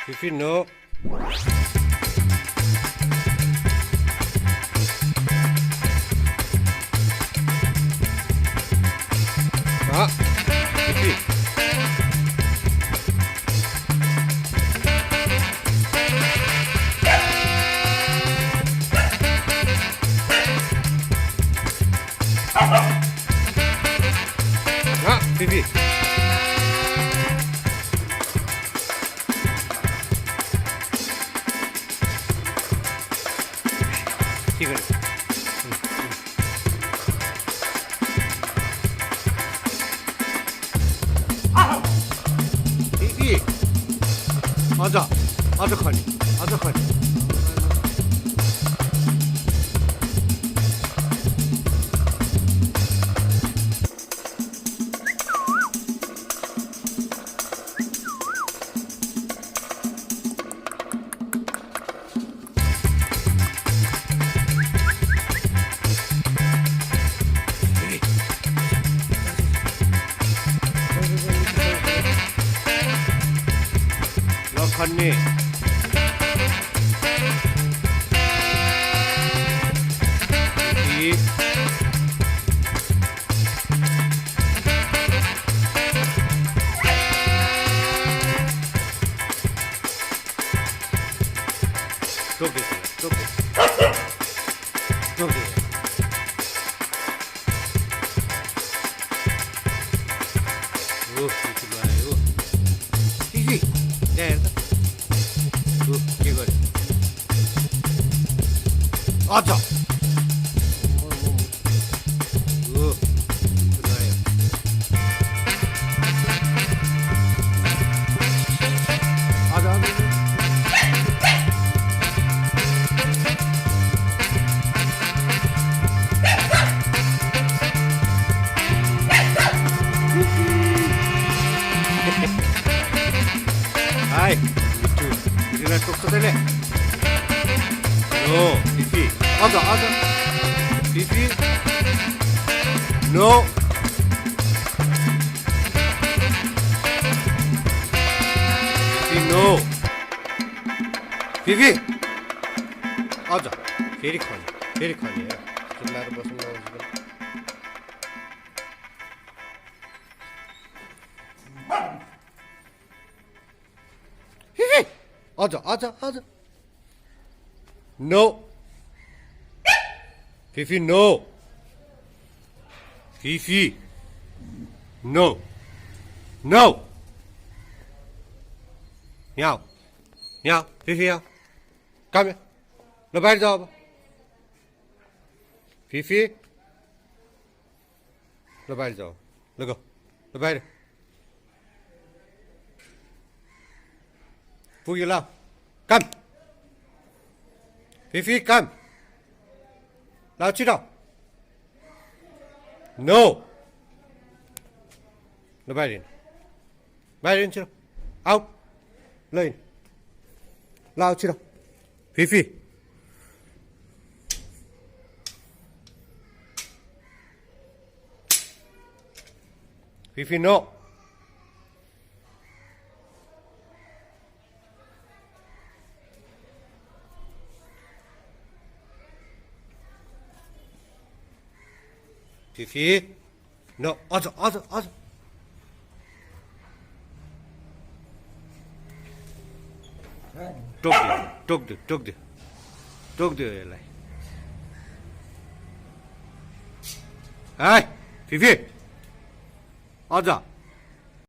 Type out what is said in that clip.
Fifi, no. Ah, Fifi. Ah, Fifi. ठीक है Fifi, आजा आजा खाली आजा खाली लखन्नी रोक दे रोक दे रोक दे ओह भाई ओह Fifi there के गरे आजा ओ सुनायो आजा आजा हाय 이리나 똑똑하네 No Fifi 아자 아자 Fifi No Fifi No Fifi 아자 फेरि खाने चिल्लाएर बस्नु नआउँछ आजा आजा आजा No Fifi no Fifi No No यहाँ यहाँ Fifi यहाँ काम है ल बाहिर जाऊ अब Fifi ल बाहिर जाऊ ल गो ल बाहिर पुग्यो ल काम Fifi काम ल छिटो नो ल बाहिर हिँड छिटो आउट ल हिँड ल आऊ छिटो Fifi Fifi no Fifi no आजा आजा आजा टोक दे यसलाई हाय Fifi आजा